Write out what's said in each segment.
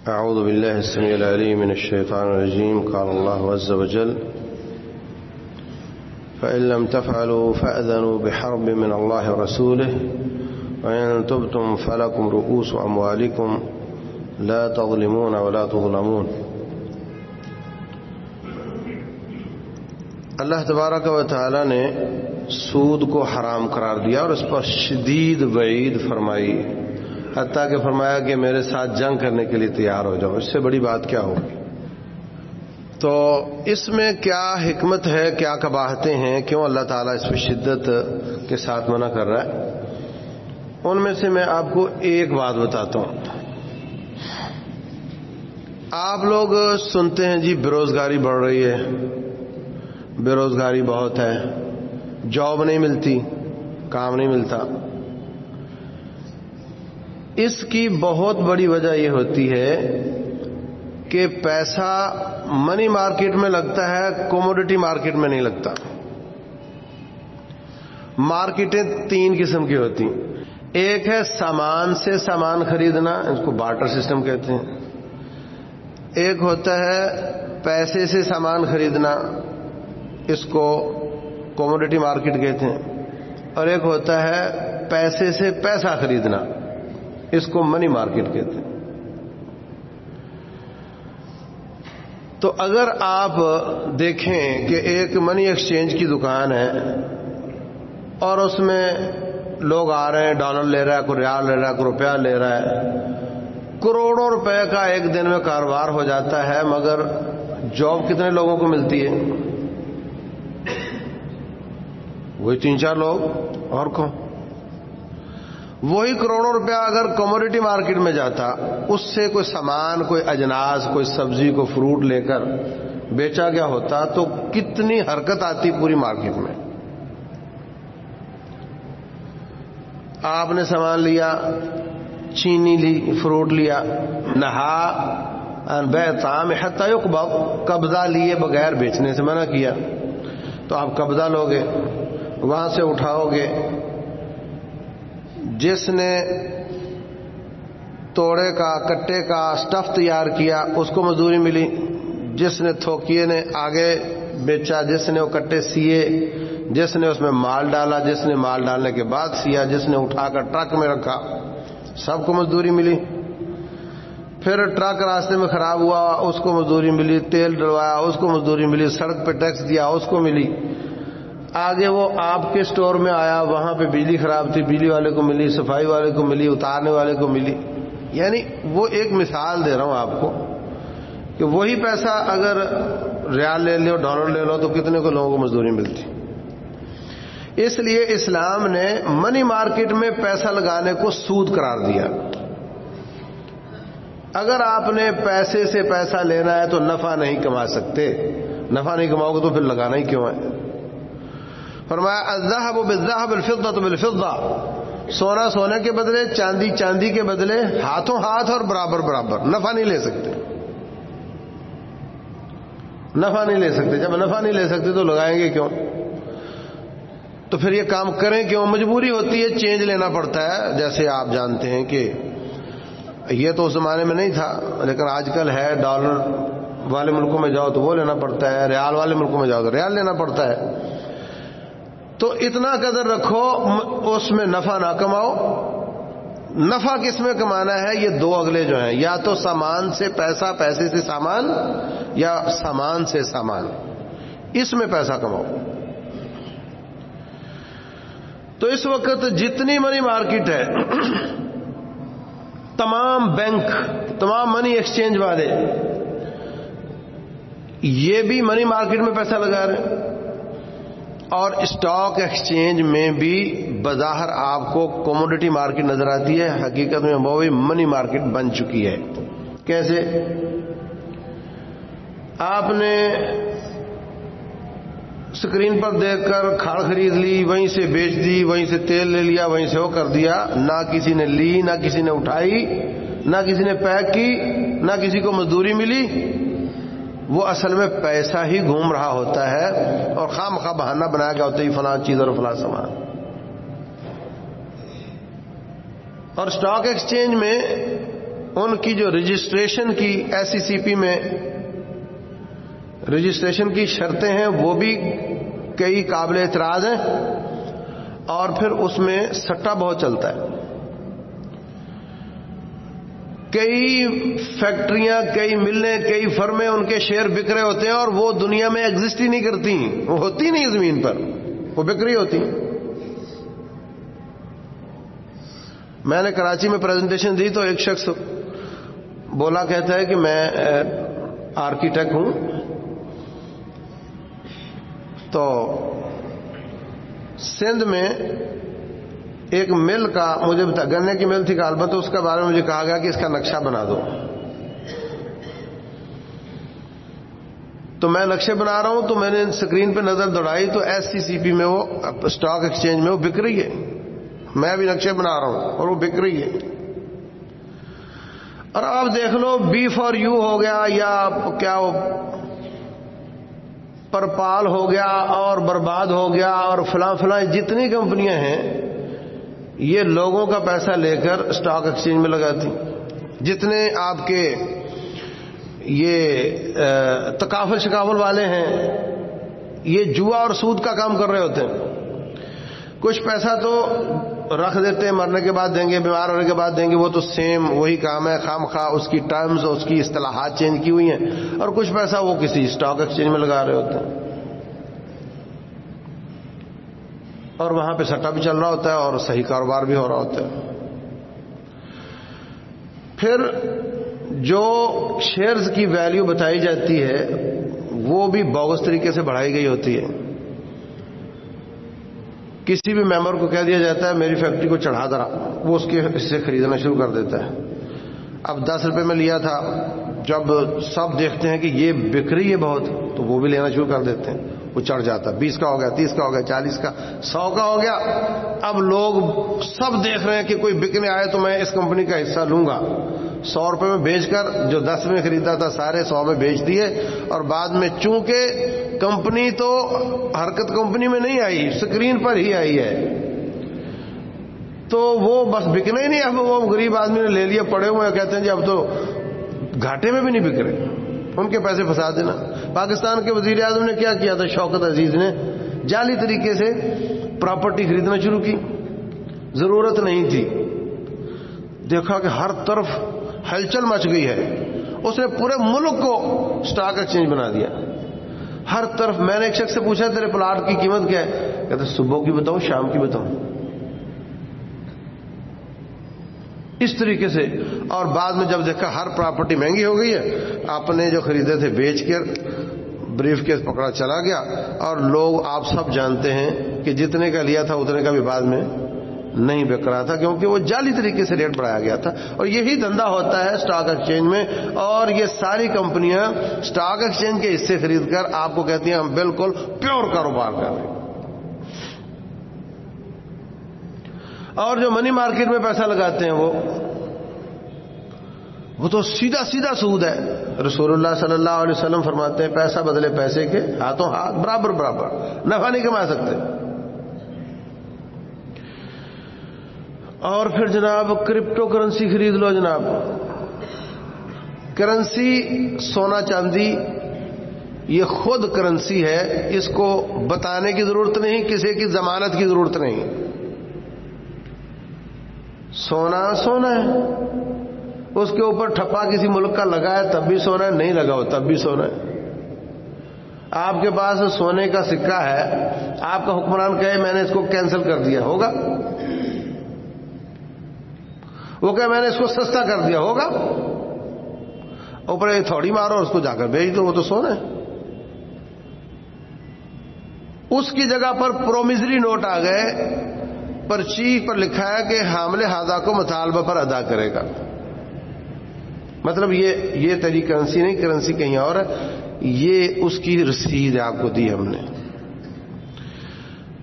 أعوذ بالله السميع العليم من الشيطان الرجيم. قال الله عز وجل: فإن لم تفعلوا فأذنوا بحرب من الله ورسوله وإن تبتم فلكم رؤوس أموالكم لا تظلمون ولا تظلمون. اللہ تبارک و تعالی نے سود کو حرام قرار دیا اور اس پر شدید وعید فرمائی، حتیٰ کہ فرمایا کہ میرے ساتھ جنگ کرنے کے لیے تیار ہو جاؤ، اس سے بڑی بات کیا ہوگی. تو اس میں کیا حکمت ہے، کیا قباحتیں ہیں، کیوں اللہ تعالیٰ اس پہ شدت کے ساتھ منع کر رہا ہے؟ ان میں سے میں آپ کو ایک بات بتاتا ہوں. آپ لوگ سنتے ہیں جی بے روزگاری بڑھ رہی ہے، بے روزگاری بہت ہے، جاب نہیں ملتی، کام نہیں ملتا. اس کی بہت بڑی وجہ یہ ہوتی ہے کہ پیسہ منی مارکیٹ میں لگتا ہے، کوموڈٹی مارکیٹ میں نہیں لگتا. مارکیٹیں تین قسم کی ہوتی ہیں. ایک ہے سامان سے سامان خریدنا، اس کو بارٹر سسٹم کہتے ہیں. ایک ہوتا ہے پیسے سے سامان خریدنا، اس کو کوموڈٹی مارکیٹ کہتے ہیں. اور ایک ہوتا ہے پیسے سے پیسہ خریدنا، اس کو منی مارکیٹ کہتے ہیں. تو اگر آپ دیکھیں کہ ایک منی ایکسچینج کی دکان ہے اور اس میں لوگ آ رہے ہیں، ڈالر لے رہا ہے، کوئی ریال لے رہا ہے، کوئی روپیہ لے رہا ہے، کروڑوں روپے کا ایک دن میں کاروبار ہو جاتا ہے، مگر جاب کتنے لوگوں کو ملتی ہے؟ وہی 3-4 لوگ. اور کون؟ وہی کروڑوں روپیہ اگر کموڈٹی مارکیٹ میں جاتا، اس سے کوئی سامان، کوئی اجناس، کوئی سبزی، کوئی فروٹ لے کر بیچا گیا ہوتا تو کتنی حرکت آتی پوری مارکیٹ میں. آپ نے سامان لیا، چینی لی، فروٹ لیا، نہا بیع طعام حتی یقبض، قبضہ لیے بغیر بیچنے سے منع کیا. تو آپ قبضہ لوگے، وہاں سے اٹھاؤ گے. جس نے توڑے کا، کٹے کا سٹف تیار کیا اس کو مزدوری ملی، جس نے تھوکیے نے آگے بیچا، جس نے وہ کٹے سیے، جس نے اس میں مال ڈالا، جس نے مال ڈالنے کے بعد سیا، جس نے اٹھا کر ٹرک میں رکھا، سب کو مزدوری ملی. پھر ٹرک راستے میں خراب ہوا، اس کو مزدوری ملی. تیل ڈلوایا، اس کو مزدوری ملی. سڑک پہ ٹیکس دیا، اس کو ملی. آگے وہ آپ کے سٹور میں آیا، وہاں پہ بجلی خراب تھی، بجلی والے کو ملی، صفائی والے کو ملی، اتارنے والے کو ملی. یعنی وہ ایک مثال دے رہا ہوں آپ کو کہ وہی پیسہ اگر ریال لے لو، ڈالر لے لو، تو کتنے کو لوگوں کو مزدوری ملتی. اس لیے اسلام نے منی مارکیٹ میں پیسہ لگانے کو سود قرار دیا. اگر آپ نے پیسے سے پیسہ لینا ہے تو نفع نہیں کما سکتے. نفع نہیں کماؤ گے تو پھر لگانا ہی کیوں ہے؟ فرمایا الذهب بالذهب الفضة بالفضة، سونا سونے کے بدلے، چاندی چاندی کے بدلے، ہاتھوں ہاتھ اور برابر برابر. نفع نہیں لے سکتے، نفع نہیں لے سکتے. جب نفع نہیں لے سکتے تو لگائیں گے کیوں؟ تو پھر یہ کام کریں کیوں؟ مجبوری ہوتی ہے، چینج لینا پڑتا ہے. جیسے آپ جانتے ہیں کہ یہ تو اس زمانے میں نہیں تھا، لیکن آج کل ہے. ڈالر والے ملکوں میں جاؤ تو وہ لینا پڑتا ہے، ریال والے ملکوں میں جاؤ تو ریال لینا پڑتا ہے. تو اتنا قدر رکھو، اس میں نفع نہ کماؤ. نفع کس میں کمانا ہے؟ یہ دو اگلے جو ہیں، یا تو سامان سے پیسہ، پیسے سے سامان، یا سامان سے سامان، اس میں پیسہ کماؤ. تو اس وقت جتنی منی مارکیٹ ہے، تمام بینک، تمام منی ایکسچینج والے یہ بھی منی مارکیٹ میں پیسہ لگا رہے ہیں. اور اسٹاک ایکسچینج میں بھی بظاہر آپ کو کوموڈٹی مارکیٹ نظر آتی ہے، حقیقت میں وہ بھی منی مارکیٹ بن چکی ہے. کیسے؟ آپ نے اسکرین پر دیکھ کر کھاڑ خرید لی، وہیں سے بیچ دی، وہیں سے تیل لے لیا، وہیں سے وہ کر دیا. نہ کسی نے لی، نہ کسی نے اٹھائی، نہ کسی نے پیک کی، نہ کسی کو مزدوری ملی. وہ اصل میں پیسہ ہی گھوم رہا ہوتا ہے اور خواہ بہانہ بنایا گیا ہوتا ہے فلاں چیز اور فلاں سامان. اور اسٹاک ایکسچینج میں ان کی جو رجسٹریشن کی SECP میں رجسٹریشن کی شرطیں ہیں وہ بھی کئی قابل اعتراض ہیں، اور پھر اس میں سٹا بہت چلتا ہے. کئی فیکٹریاں، کئی ملیں، کئی فرمیں، ان کے شیئر بک رہے ہوتے ہیں اور وہ دنیا میں ایگزسٹ ہی نہیں کرتی، وہ ہوتی نہیں زمین پر، وہ بک رہی ہوتی. میں نے کراچی میں پریزنٹیشن دی تو ایک شخص بولا، کہتا ہے کہ میں آرکیٹیکٹ ہوں، تو سندھ میں ایک مل کا مجھے گنے کی مل تھی غالباً، تو اس کے بارے میں مجھے کہا گیا کہ اس کا نقشہ بنا دو. تو میں نقشے بنا رہا ہوں، تو میں نے اسکرین پہ نظر دوڑائی تو SECP میں وہ اسٹاک ایکسچینج میں وہ بک رہی ہے. میں بھی نقشے بنا رہا ہوں اور وہ بک رہی ہے. اور آپ دیکھ لو B4U ہو گیا، یا کیا وہ پرپال ہو گیا، اور برباد ہو گیا، اور فلاں فلاں جتنی کمپنیاں ہیں، یہ لوگوں کا پیسہ لے کر اسٹاک ایکسچینج میں لگاتی. جتنے آپ کے یہ تکافل شکافل والے ہیں، یہ جوا اور سود کا کام کر رہے ہوتے ہیں. کچھ پیسہ تو رکھ دیتے ہیں، مرنے کے بعد دیں گے، بیمار ہونے کے بعد دیں گے، وہ تو سیم وہی کام ہے، خام خواہ اس کی ٹرمز اور اس کی اصطلاحات چینج کی ہوئی ہیں. اور کچھ پیسہ وہ کسی اسٹاک ایکسچینج میں لگا رہے ہوتے ہیں، اور وہاں پہ سٹا بھی چل رہا ہوتا ہے اور صحیح کاروبار بھی ہو رہا ہوتا ہے. پھر جو شیئرز کی ویلیو بتائی جاتی ہے وہ بھی بوگس طریقے سے بڑھائی گئی ہوتی ہے. کسی بھی ممبر کو کہہ دیا جاتا ہے میری فیکٹری کو چڑھا درا، وہ اس کے حصے خریدنا شروع کر دیتا ہے. اب 10 روپے میں لیا تھا، جب سب دیکھتے ہیں کہ یہ بک رہی ہے بہت، تو وہ بھی لینا شروع کر دیتے ہیں. وہ چڑھ جاتا، 20 کا ہو گیا، 30 کا ہو گیا، 40 کا، 100 کا ہو گیا. اب لوگ سب دیکھ رہے ہیں کہ کوئی بکنے آئے تو میں اس کمپنی کا حصہ لوں گا. 100 روپے میں بیچ کر جو 10 میں خریدا تھا سارے 100 میں بیچ دیے. اور بعد میں چونکہ کمپنی تو حرکت کمپنی میں نہیں آئی، اسکرین پر ہی آئی ہے، تو وہ بس بکنا ہی نہیں. اب وہ غریب آدمی نے لے لیا، پڑے ہوئے کہتے ہیں جی اب تو گھاٹے میں بھی نہیں بک رہے، ان کے پیسے پھنسا دینا. پاکستان کے وزیر اعظم نے کیا کیا تھا؟ شوکت عزیز نے جعلی طریقے سے پراپرٹی خریدنا شروع کی، ضرورت نہیں تھی. دیکھا کہ ہر طرف ہلچل مچ گئی ہے، اس نے پورے ملک کو اسٹاک ایکسچینج بنا دیا. ہر طرف. میں نے ایک شخص سے پوچھا تیرے پلاٹ کی قیمت کیا ہے؟ کہتے صبح کی بتاؤں، شام کی بتاؤں. اس طریقے سے. اور بعد میں جب دیکھا ہر پراپرٹی مہنگی ہو گئی ہے، آپ نے جو خریدے تھے بیچ کر بریف کیس پکڑا چلا گیا. اور لوگ آپ سب جانتے ہیں کہ جتنے کا لیا تھا اتنے کا بھی بعد میں نہیں بک رہا تھا، کیونکہ وہ جعلی طریقے سے ریٹ بڑھایا گیا تھا. اور یہی دھندا ہوتا ہے اسٹاک ایکسچینج میں. اور یہ ساری کمپنیاں اسٹاک ایکسچینج کے حصے خرید کر آپ کو کہتی ہیں ہم بالکل پیور کاروبار کر رہے ہیں. اور جو منی مارکیٹ میں پیسہ لگاتے ہیں وہ تو سیدھا سیدھا سود ہے. رسول اللہ صلی اللہ علیہ وسلم فرماتے ہیں پیسہ بدلے پیسے کے ہاتھوں ہاتھ برابر برابر، نفع نہیں کما سکتے. اور پھر جناب کرپٹو کرنسی خرید لو. جناب کرنسی، سونا چاندی یہ خود کرنسی ہے، اس کو بتانے کی ضرورت نہیں، کسی کی ضمانت کی ضرورت نہیں. سونا سونا ہے، اس کے اوپر ٹھپا کسی ملک کا لگا ہے تب بھی سونا ہے، نہیں لگا ہو تب بھی سونا ہے. آپ کے پاس سونے کا سکہ ہے، آپ کا حکمران کہے میں نے اس کو کینسل کر دیا، ہوگا؟ وہ کہے میں نے اس کو سستا کر دیا، ہوگا؟ اوپر ایک تھوڑی مارو اور اس کو جا کر بیچ دو، وہ تو سونا ہے. اس کی جگہ پر پرومیزری نوٹ آ گئے، پرچی پر لکھا ہے کہ حامل ہادہ کو مطالبہ پر ادا کرے گا. مطلب یہ تیری کرنسی نہیں، کرنسی کہیں اور ہے، یہ اس کی رسید آپ کو دی ہم نے.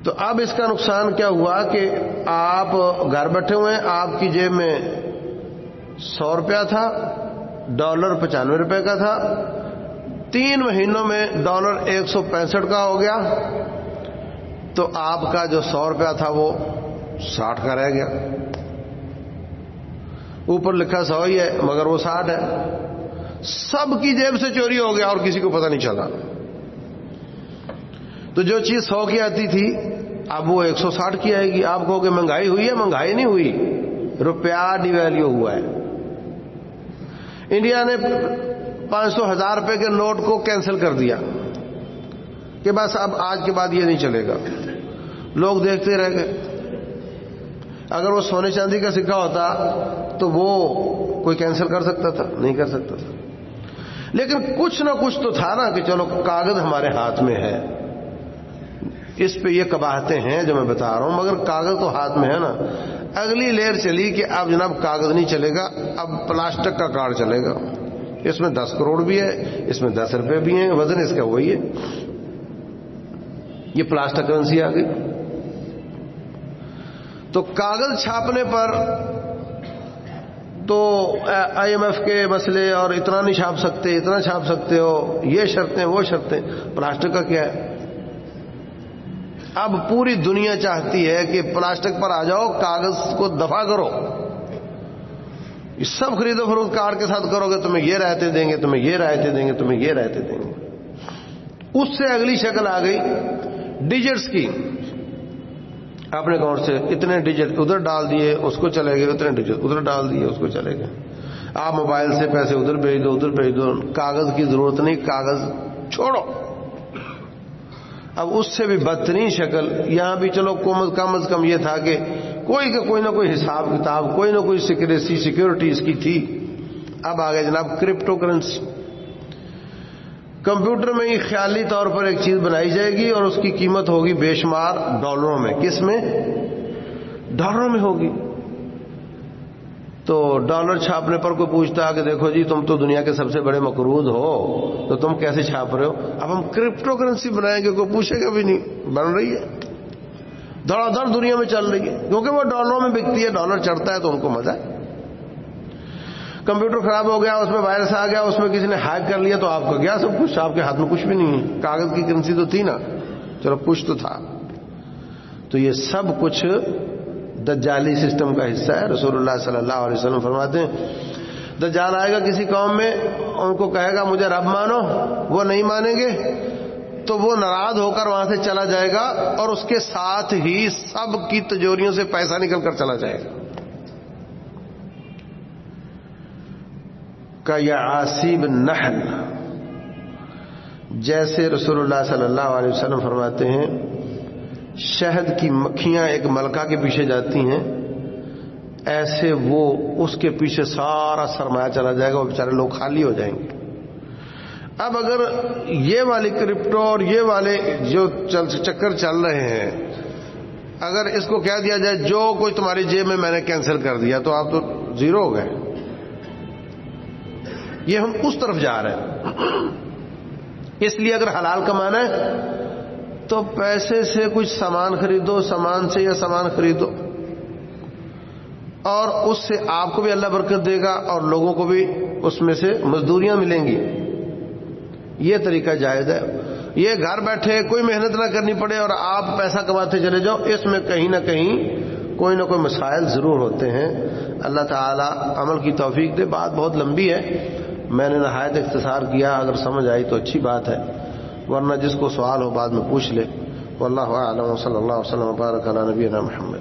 تو اب اس کا نقصان کیا ہوا کہ آپ گھر بیٹھے ہوئے ہیں، آپ کی جیب میں 100 روپیہ تھا، ڈالر 95 روپے کا تھا، 3 مہینوں میں ڈالر 165 کا ہو گیا، تو آپ کا جو 100 روپیہ تھا وہ 60 کا رہ گیا. اوپر لکھا 100 ہی ہے مگر وہ 60 ہے. سب کی جیب سے چوری ہو گیا اور کسی کو پتہ نہیں چلا. تو جو چیز 100 کی آتی تھی اب وہ 160 کی آئے گی. آپ کہو کہ مہنگائی ہوئی ہے، مہنگائی نہیں ہوئی، روپیہ ڈیویلیو ہوا ہے. انڈیا نے 500,000 روپے کے نوٹ کو کینسل کر دیا کہ بس اب آج کے بعد یہ نہیں چلے گا. لوگ دیکھتے رہ گئے. اگر وہ سونے چاندی کا سکہ ہوتا تو وہ کوئی کینسل کر سکتا تھا؟ نہیں کر سکتا تھا. لیکن کچھ نہ کچھ تو تھا نا کہ چلو کاغذ ہمارے ہاتھ میں ہے. اس پہ یہ قباحتیں ہیں جو میں بتا رہا ہوں، مگر کاغذ تو ہاتھ میں ہے نا. اگلی لہر چلی کہ اب جناب کاغذ نہیں چلے گا، اب پلاسٹک کا کارڈ چلے گا. اس میں 10 کروڑ بھی ہے، اس میں 10 روپے بھی ہیں، وزن اس کا وہی ہے. یہ پلاسٹک کرنسی آ گئی. تو کاغذ چھاپنے پر تو IMF کے مسئلے اور اتنا نہیں چھاپ سکتے، اتنا چھاپ سکتے ہو، یہ شرطیں وہ شرطیں. پلاسٹک کا کیا ہے؟ اب پوری دنیا چاہتی ہے کہ پلاسٹک پر آ جاؤ، کاغذ کو دفع کرو. یہ سب خرید و فروخت کارڈ کے ساتھ کرو گے، تمہیں یہ رعایتیں دیں گے، تمہیں یہ رعایتیں دیں گے، تمہیں یہ رعایتیں دیں گے. اس سے اگلی شکل آ گئی ڈیجٹس کی. اپنے اکاؤنٹ سے اتنے ڈیجٹ ادھر ڈال دیے اس کو چلے گئے، اتنے ڈیجٹ ادھر ڈال دیے اس کو چلے گئے. آپ موبائل سے پیسے ادھر بھیج دو، ادھر بھیج دو. کاغذ کی ضرورت نہیں، کاغذ چھوڑو. اب اس سے بھی بدترین شکل یہاں بھی چلو کم از کم یہ تھا کہ کوئی نہ کوئی حساب کتاب، کوئی نہ کوئی سیکورٹی اس کی تھی. اب آ گئے جناب کرپٹو کرنسی. کمپیوٹر میں ہی خیالی طور پر ایک چیز بنائی جائے گی اور اس کی قیمت ہوگی بے شمار ڈالروں میں. کس میں؟ ڈالروں میں ہوگی. تو ڈالر چھاپنے پر کوئی پوچھتا ہے کہ دیکھو جی تم تو دنیا کے سب سے بڑے مقروض ہو تو تم کیسے چھاپ رہے ہو؟ اب ہم کرپٹو کرنسی بنائیں گے، کوئی پوچھے گا بھی نہیں. بن رہی ہے، دھڑا دھڑ دنیا میں چل رہی ہے، کیونکہ وہ ڈالروں میں بکتی ہے. ڈالر چڑھتا ہے تو ان کو مزہ ہے. کمپیوٹر خراب ہو گیا، اس میں وائرس آ گیا، اس میں کسی نے ہیک کر لیا تو آپ کا گیا سب کچھ. آپ کے ہاتھ میں کچھ بھی نہیں ہے. کاغذ کی کرنسی تو تھی نا، چلو کچھ تو تھا. تو یہ سب کچھ دجالی سسٹم کا حصہ ہے. رسول اللہ صلی اللہ علیہ وسلم فرماتے ہیں دجال آئے گا کسی قوم میں، ان کو کہے گا مجھے رب مانو، وہ نہیں مانیں گے تو وہ ناراض ہو کر وہاں سے چلا جائے گا اور اس کے ساتھ ہی سب کی تجوریوں سے پیسہ نکل کر چلا جائے گا. کا یا عاصیب نحل، جیسے رسول اللہ صلی اللہ علیہ وسلم فرماتے ہیں شہد کی مکھیاں ایک ملکہ کے پیچھے جاتی ہیں، ایسے وہ اس کے پیچھے سارا سرمایہ چلا جائے گا، وہ بیچارے لوگ خالی ہو جائیں گے. اب اگر یہ والی کرپٹو اور یہ والے جو چکر چل رہے ہیں، اگر اس کو کہہ دیا جائے جو کوئی تمہاری جیب میں نے کینسل کر دیا تو آپ تو زیرو ہو گئے. یہ ہم اس طرف جا رہے ہیں. اس لیے اگر حلال کمانا ہے تو پیسے سے کچھ سامان خریدو، سامان سے یا سامان خریدو، اور اس سے آپ کو بھی اللہ برکت دے گا اور لوگوں کو بھی اس میں سے مزدوریاں ملیں گی. یہ طریقہ جائز ہے. یہ گھر بیٹھے کوئی محنت نہ کرنی پڑے اور آپ پیسہ کماتے چلے جاؤ، اس میں کہیں نہ کہیں کوئی نہ کوئی مسائل ضرور ہوتے ہیں. اللہ تعالی عمل کی توفیق دے. بات بہت لمبی ہے، میں نے نہایت اختصار کیا. اگر سمجھ آئی تو اچھی بات ہے، ورنہ جس کو سوال ہو بعد میں پوچھ لے. واللہ اعلم، صلی اللہ وسلم وبارک علی نبینا محمد.